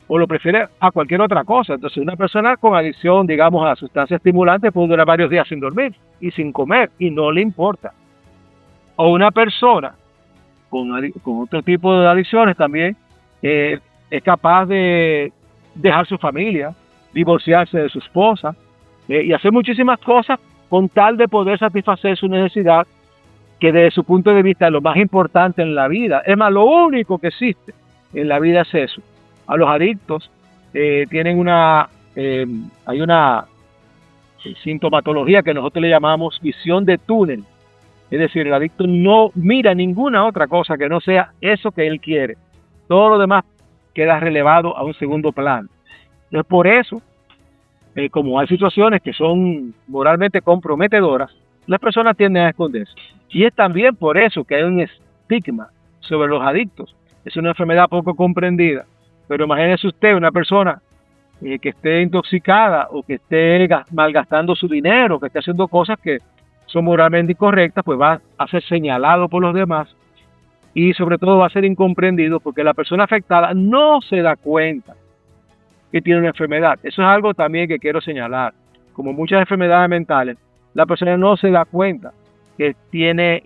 o lo prefiere a cualquier otra cosa. Entonces una persona con adicción, digamos, a sustancias estimulantes puede durar varios días sin dormir y sin comer y no le importa. O una persona con otro tipo de adicciones también es capaz de dejar su familia, divorciarse de su esposa y hacer muchísimas cosas con tal de poder satisfacer su necesidad, que desde su punto de vista es lo más importante en la vida. Es más, lo único que existe en la vida es eso. A los adictos tienen hay una sintomatología que nosotros le llamamos visión de túnel. Es decir, el adicto no mira ninguna otra cosa que no sea eso que él quiere. Todo lo demás queda relevado a un segundo plano. Entonces, por eso, como hay situaciones que son moralmente comprometedoras, las personas tienden a esconderse. Y es también por eso que hay un estigma sobre los adictos. Es una enfermedad poco comprendida. Pero imagínese usted una persona que esté intoxicada o que esté malgastando su dinero, que esté haciendo cosas que son moralmente incorrectas, pues va a ser señalado por los demás y sobre todo va a ser incomprendido porque la persona afectada no se da cuenta que tiene una enfermedad. Eso es algo también que quiero señalar. Como muchas enfermedades mentales, la persona no se da cuenta que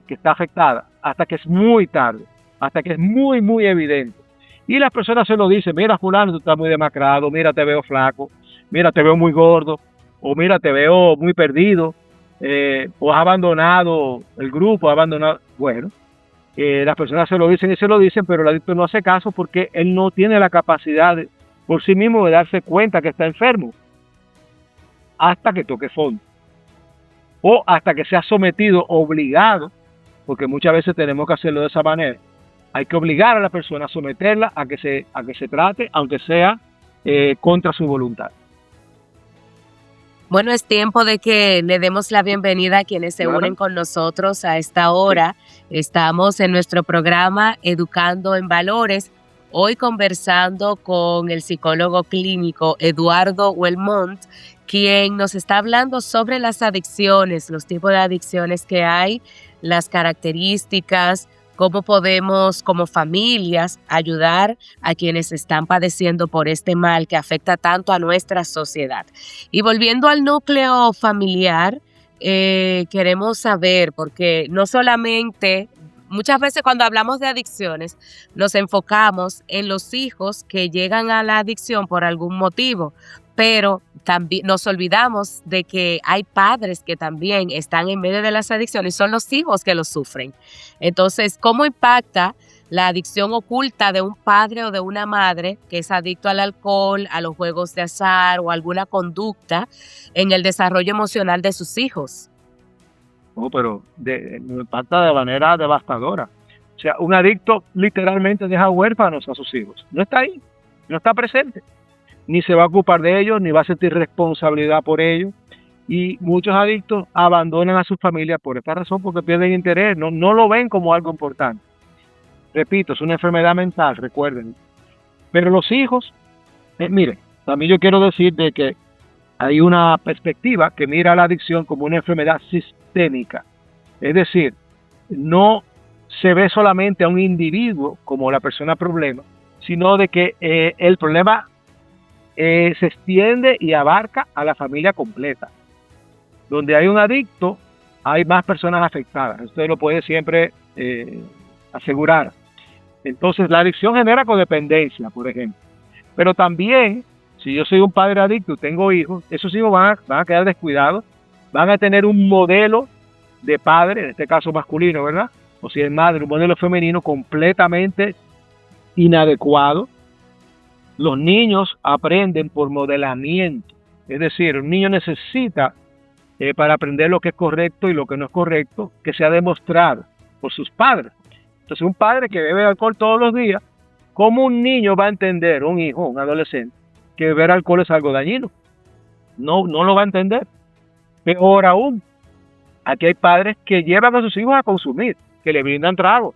está afectada hasta que es muy tarde, hasta que es muy, muy evidente. Y las personas se lo dicen: mira, fulano, tú estás muy demacrado, mira, te veo flaco, mira, te veo muy gordo, o mira, te veo muy perdido, o has abandonado el grupo, Bueno, las personas se lo dicen, pero el adicto no hace caso porque él no tiene la capacidad por sí mismo de darse cuenta que está enfermo hasta que toque fondo o hasta que sea sometido, obligado, porque muchas veces tenemos que hacerlo de esa manera. Hay que obligar a la persona a someterla a que se trate, aunque sea contra su voluntad. Bueno, es tiempo de que le demos la bienvenida a quienes se unen con nosotros a esta hora. Estamos en nuestro programa Educando en Valores, hoy conversando con el psicólogo clínico Eduardo Huelmont, quien nos está hablando sobre las adicciones, los tipos de adicciones que hay, las características, cómo podemos como familias ayudar a quienes están padeciendo por este mal que afecta tanto a nuestra sociedad. Y volviendo al núcleo familiar, queremos saber, porque no solamente, muchas veces cuando hablamos de adicciones, nos enfocamos en los hijos que llegan a la adicción por algún motivo, pero también nos olvidamos de que hay padres que también están en medio de las adicciones y son los hijos que lo sufren. Entonces, ¿cómo impacta la adicción oculta de un padre o de una madre que es adicto al alcohol, a los juegos de azar o alguna conducta en el desarrollo emocional de sus hijos? Pero impacta de manera devastadora. O sea, un adicto literalmente deja huérfanos a sus hijos. No está ahí, no está presente. Ni se va a ocupar de ellos, ni va a sentir responsabilidad por ellos. Y muchos adictos abandonan a sus familias por esta razón, porque pierden interés, no lo ven como algo importante. Repito, es una enfermedad mental, recuerden. Pero los hijos, miren, también yo quiero decir de que hay una perspectiva que mira a la adicción como una enfermedad sistémica. Es decir, no se ve solamente a un individuo como la persona problema, sino de que el problema se extiende y abarca a la familia completa. Donde hay un adicto, hay más personas afectadas. Usted lo puede siempre asegurar. Entonces, la adicción genera codependencia, por ejemplo. Pero también, si yo soy un padre adicto y tengo hijos, esos hijos van a quedar descuidados, van a tener un modelo de padre, en este caso masculino, ¿verdad? O si es madre, un modelo femenino completamente inadecuado. Los niños aprenden por modelamiento. Es decir, un niño necesita, para aprender lo que es correcto y lo que no es correcto, que sea demostrado por sus padres. Entonces, un padre que bebe alcohol todos los días, ¿cómo un niño va a entender, un hijo, un adolescente, que beber alcohol es algo dañino? No lo va a entender. Peor aún, aquí hay padres que llevan a sus hijos a consumir, que le brindan tragos.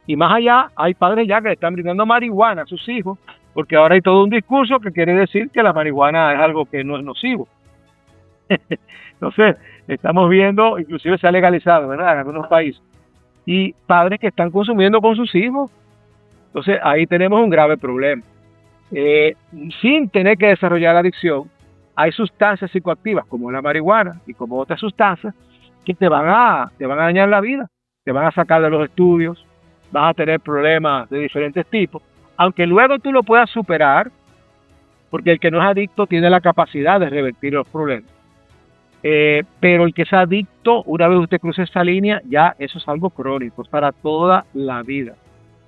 Y más allá, hay padres ya que le están brindando marihuana a sus hijos, porque ahora hay todo un discurso que quiere decir que la marihuana es algo que no es nocivo. Entonces, estamos viendo, inclusive se ha legalizado, ¿verdad?, en algunos países. Y padres que están consumiendo con sus hijos. Entonces, ahí tenemos un grave problema. Sin tener que desarrollar adicción, hay sustancias psicoactivas como la marihuana y como otras sustancias que te van a dañar la vida, te van a sacar de los estudios, vas a tener problemas de diferentes tipos, aunque luego tú lo puedas superar, porque el que no es adicto tiene la capacidad de revertir los problemas. Pero el que es adicto, una vez usted cruza esa línea, ya eso es algo crónico, es para toda la vida.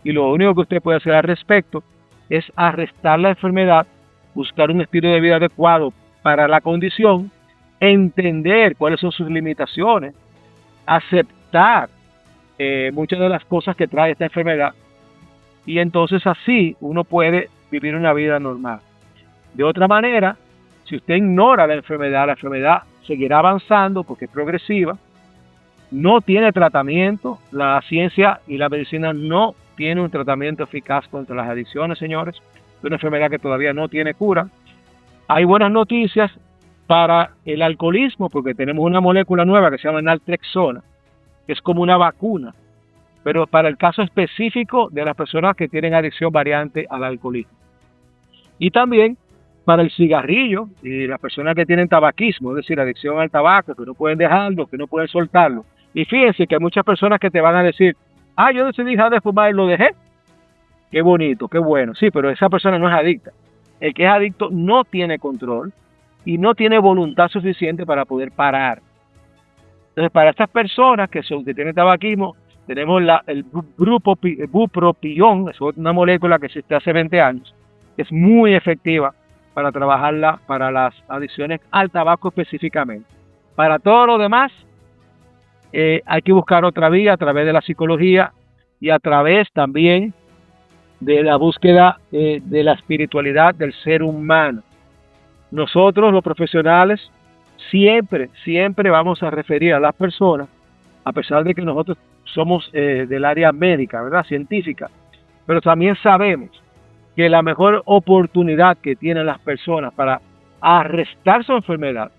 Y lo único que usted puede hacer al respecto es arrestar la enfermedad, buscar un estilo de vida adecuado para la condición, entender cuáles son sus limitaciones, aceptar muchas de las cosas que trae esta enfermedad, y entonces así uno puede vivir una vida normal. De otra manera, si usted ignora la enfermedad seguirá avanzando porque es progresiva, no tiene tratamiento. La ciencia y la medicina no tienen un tratamiento eficaz contra las adicciones, señores. Es una enfermedad que todavía no tiene cura. Hay buenas noticias para el alcoholismo porque tenemos una molécula nueva que se llama naltrexona, que es como una vacuna, pero para el caso específico de las personas que tienen adicción variante al alcoholismo. Y también para el cigarrillo y las personas que tienen tabaquismo, es decir, adicción al tabaco, que no pueden dejarlo, que no pueden soltarlo. Y fíjense que hay muchas personas que te van a decir, yo decidí dejar de fumar y lo dejé. Qué bonito, qué bueno. Sí, pero esa persona no es adicta. El que es adicto no tiene control y no tiene voluntad suficiente para poder parar. Entonces, para estas personas que tienen tabaquismo, tenemos el bupropión, es una molécula que existe hace 20 años, es muy efectiva para trabajarla para las adicciones al tabaco específicamente. Para todo lo demás, hay que buscar otra vía a través de la psicología y a través también de la búsqueda de la espiritualidad del ser humano. Nosotros, los profesionales, siempre vamos a referir a las personas, a pesar de que nosotros somos del área médica, ¿verdad?, científica, pero también sabemos que la mejor oportunidad que tienen las personas para arrestar su enfermedad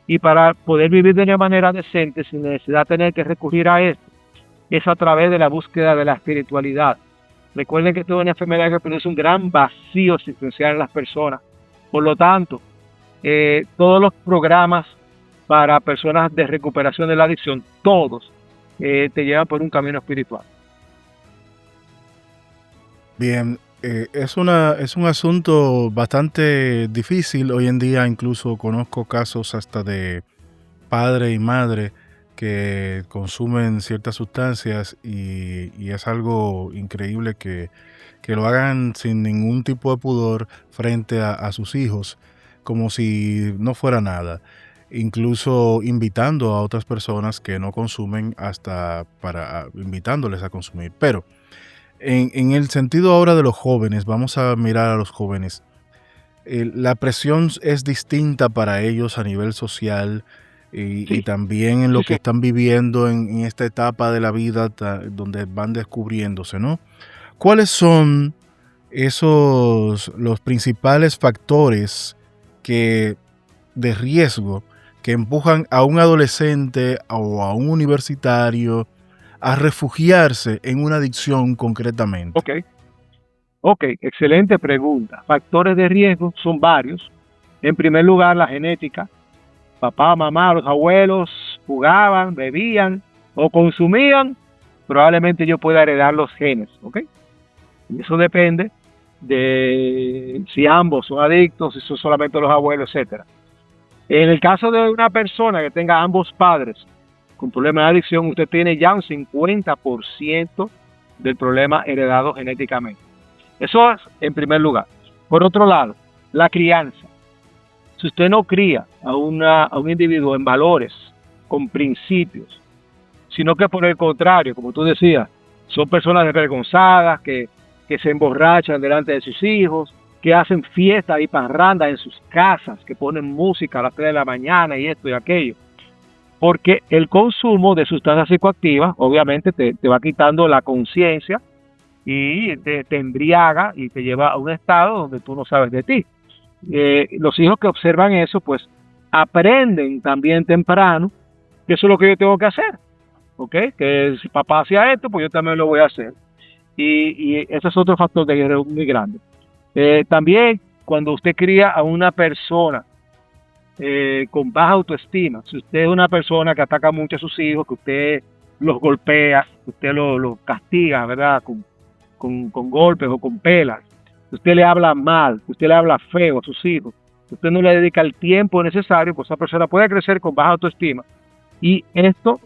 y para poder vivir de una manera decente sin necesidad de tener que recurrir a esto es a través de la búsqueda de la espiritualidad. Recuerden que toda una enfermedad que produce un gran vacío existencial en las personas. Por lo tanto, todos los programas para personas de recuperación de la adicción, todos te llevan por un camino espiritual. Bien, es un asunto bastante difícil. Hoy en día incluso conozco casos hasta de padre y madre que consumen ciertas sustancias y es algo increíble que lo hagan sin ningún tipo de pudor frente a sus hijos, como si no fuera nada, incluso invitando a otras personas que no consumen invitándoles a consumir. Pero en el sentido ahora de los jóvenes, vamos a mirar a los jóvenes. La presión es distinta para ellos a nivel social y también en lo que están viviendo en esta etapa de la vida donde van descubriéndose, ¿no? ¿Cuáles son los principales factores de riesgo que empujan a un adolescente o a un universitario a refugiarse en una adicción concretamente? Ok, excelente pregunta. Factores de riesgo son varios. En primer lugar, la genética. Papá, mamá, los abuelos jugaban, bebían o consumían, probablemente yo pueda heredar los genes, ¿ok? Y eso depende de si ambos son adictos, si son solamente los abuelos, etcétera. En el caso de una persona que tenga ambos padres con problemas de adicción, usted tiene ya un 50% del problema heredado genéticamente. Eso es en primer lugar. Por otro lado, la crianza. Si usted no cría a un individuo en valores, con principios, sino que por el contrario, como tú decías, son personas desvergonzadas, que se emborrachan delante de sus hijos, que hacen fiestas y parrandas en sus casas, que ponen música a las 3 de la mañana y esto y aquello. Porque el consumo de sustancias psicoactivas obviamente te va quitando la conciencia y te embriaga y te lleva a un estado donde tú no sabes de ti. Los hijos que observan eso, pues aprenden también temprano que eso es lo que yo tengo que hacer, ¿ok? Que si papá hacía esto, pues yo también lo voy a hacer. Y ese es otro factor de riesgo muy grande. También cuando usted cría a una persona con baja autoestima, si usted es una persona que ataca mucho a sus hijos, que usted los golpea, que usted los castiga, ¿verdad? Con golpes o con pelas, que usted le habla mal, que usted le habla feo a sus hijos, que usted no le dedica el tiempo necesario, pues esa persona puede crecer con baja autoestima y esto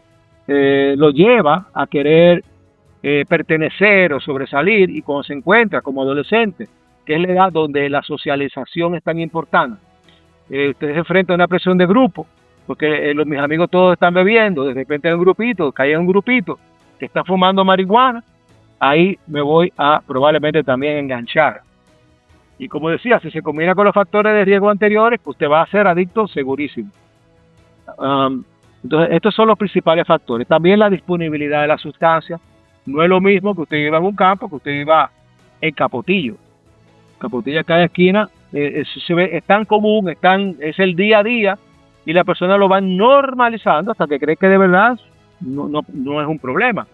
lo lleva a querer pertenecer o sobresalir, y cuando se encuentra como adolescente, que es la edad donde la socialización es tan importante, usted se enfrenta a una presión de grupo, porque mis amigos todos están bebiendo, de repente hay un grupito, cae un grupito que está fumando marihuana, ahí me voy a probablemente también enganchar. Y como decía, si se combina con los factores de riesgo anteriores, pues usted va a ser adicto segurísimo. Entonces, estos son los principales factores. También la disponibilidad de la sustancia. No es lo mismo que usted viva en un campo que usted viva en Capotillo. Capotillo en cada esquina es tan común, es el día a día, y la persona lo va normalizando hasta que cree que de verdad no es un problema.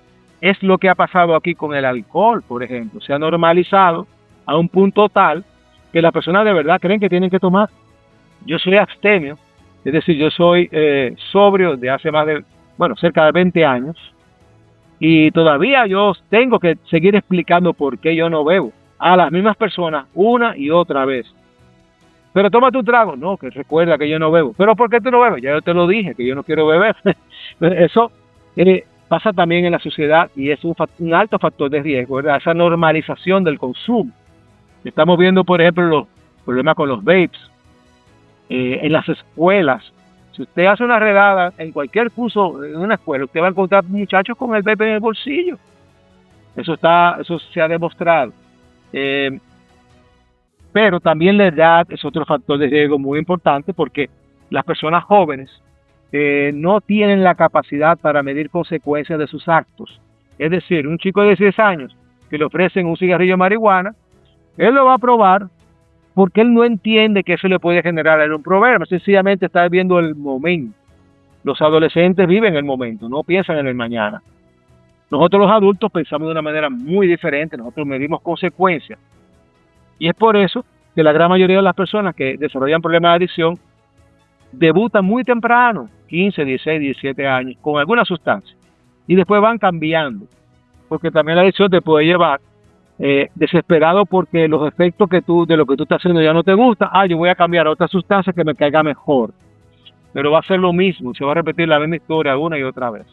Es lo que ha pasado aquí con el alcohol, por ejemplo. Se ha normalizado a un punto tal que las personas de verdad creen que tienen que tomar. Yo soy abstemio, es decir, yo soy sobrio de hace cerca de 20 años, y todavía yo tengo que seguir explicando por qué yo no bebo a las mismas personas una y otra vez. Pero tómate un trago. No, que recuerda que yo no bebo. ¿Pero por qué tú no bebes? Ya yo te lo dije, que yo no quiero beber. Eso pasa también en la sociedad y es un alto factor de riesgo, ¿verdad? Esa normalización del consumo. Estamos viendo, por ejemplo, los problemas con los vapes. En las escuelas, si usted hace una redada en cualquier curso en una escuela, usted va a encontrar muchachos con el vape en el bolsillo. Eso se ha demostrado. Pero también la edad es otro factor de riesgo muy importante, porque las personas jóvenes no tienen la capacidad para medir consecuencias de sus actos. Es decir, un chico de 16 años que le ofrecen un cigarrillo de marihuana, él lo va a probar porque él no entiende que eso le puede generar un problema. Sencillamente está viviendo el momento. Los adolescentes viven el momento, no piensan en el mañana. Nosotros los adultos pensamos de una manera muy diferente, nosotros medimos consecuencias. Y es por eso que la gran mayoría de las personas que desarrollan problemas de adicción debutan muy temprano, 15, 16, 17 años, con alguna sustancia. Y después van cambiando, porque también la adicción te puede llevar desesperado porque los efectos de lo que tú estás haciendo ya no te gusta. Yo voy a cambiar a otra sustancia que me caiga mejor. Pero va a ser lo mismo, se va a repetir la misma historia una y otra vez.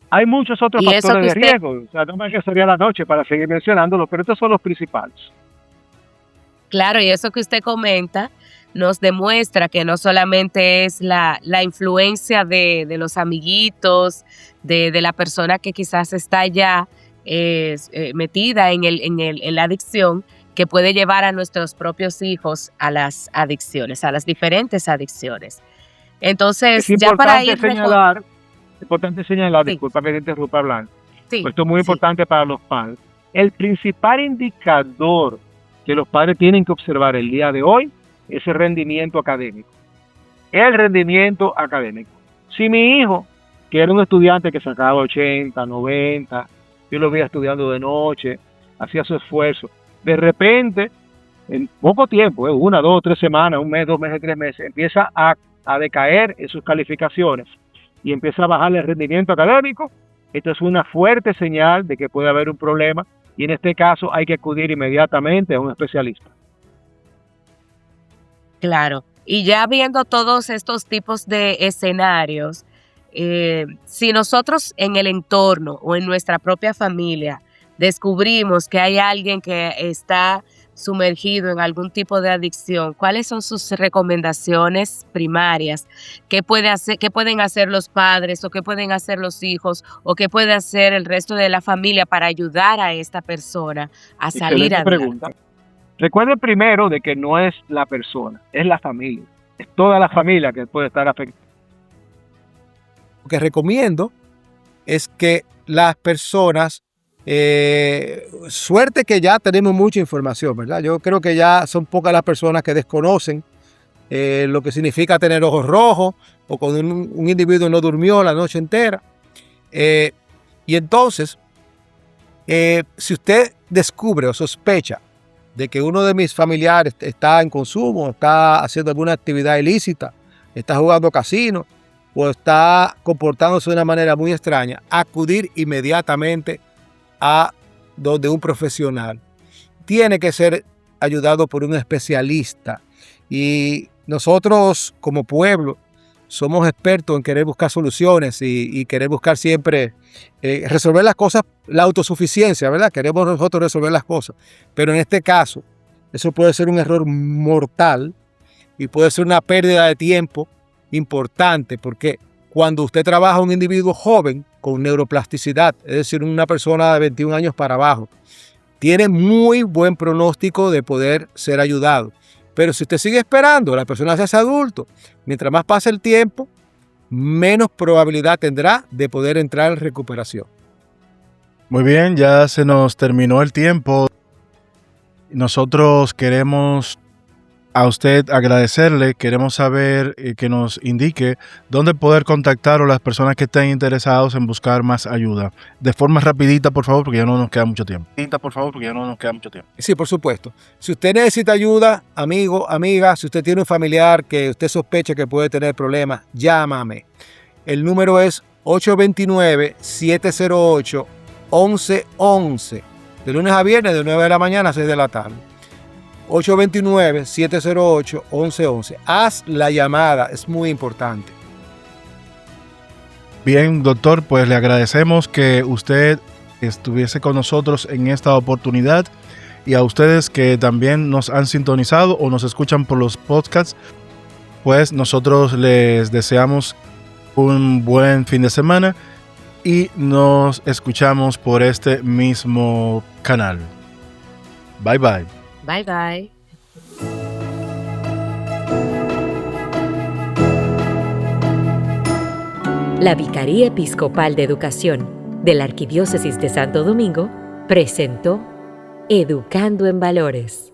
Hay muchos otros factores de riesgo, o sea, no me alcanzaría la noche para seguir mencionándolos, pero estos son los principales. Claro, y eso que usted comenta nos demuestra que no solamente es la influencia de los amiguitos, de la persona que quizás está ya metida en la adicción, que puede llevar a nuestros propios hijos a las adicciones, a las diferentes adicciones. Entonces, ya para ir... Es importante señalar, sí. Disculpa que te interrumpa, Blanca. Sí, esto es muy importante para los padres. El principal indicador que los padres tienen que observar el día de hoy es el rendimiento académico. el rendimiento académico. Si mi hijo, que era un estudiante que sacaba 80, 90, yo lo veía estudiando de noche, hacía su esfuerzo, de repente, en poco tiempo, 1, 2, 3 semanas, 1 mes, 2 meses, 3 meses, empieza a decaer en sus calificaciones y empieza a bajar el rendimiento académico, esto es una fuerte señal de que puede haber un problema y en este caso hay que acudir inmediatamente a un especialista. Claro, y ya viendo todos estos tipos de escenarios, si nosotros en el entorno o en nuestra propia familia descubrimos que hay alguien que está sumergido en algún tipo de adicción, ¿cuáles son sus recomendaciones primarias? ¿Qué pueden hacer los padres o qué pueden hacer los hijos o qué puede hacer el resto de la familia para ayudar a esta persona a salir adelante? Pregunta. Recuerden primero de que no es la persona, es la familia. Es toda la familia que puede estar afectada. Lo que recomiendo es que las personas, suerte que ya tenemos mucha información, ¿verdad? Yo creo que ya son pocas las personas que desconocen lo que significa tener ojos rojos o cuando un individuo no durmió la noche entera. Y entonces, si usted descubre o sospecha de que uno de mis familiares está en consumo, está haciendo alguna actividad ilícita, está jugando casino o está comportándose de una manera muy extraña, acudir inmediatamente a donde un profesional. Tiene que ser ayudado por un especialista. Y nosotros como pueblo somos expertos en querer buscar soluciones y querer buscar siempre resolver las cosas, la autosuficiencia, ¿verdad? Queremos nosotros resolver las cosas. Pero en este caso, eso puede ser un error mortal y puede ser una pérdida de tiempo importante, porque cuando usted trabaja a un individuo joven con neuroplasticidad, es decir, una persona de 21 años para abajo, tiene muy buen pronóstico de poder ser ayudado. Pero si usted sigue esperando, la persona se hace adulto, mientras más pasa el tiempo, menos probabilidad tendrá de poder entrar en recuperación. Muy bien, ya se nos terminó el tiempo. Nosotros queremos a usted agradecerle, queremos saber que nos indique dónde poder contactar a las personas que estén interesados en buscar más ayuda. De forma rapidita, por favor, porque ya no nos queda mucho tiempo. Sí, por supuesto. Si usted necesita ayuda, amigo, amiga, si usted tiene un familiar que usted sospecha que puede tener problemas, llámame. El número es 829-708-1111. De lunes a viernes, de 9 de la mañana a 6 de la tarde. 829-708-1111. Haz la llamada, es muy importante. Bien, doctor, pues le agradecemos que usted estuviese con nosotros en esta oportunidad y a ustedes que también nos han sintonizado o nos escuchan por los podcasts, pues nosotros les deseamos un buen fin de semana y nos escuchamos por este mismo canal. Bye bye. Bye bye. La Vicaría Episcopal de Educación de la Arquidiócesis de Santo Domingo presentó Educando en Valores.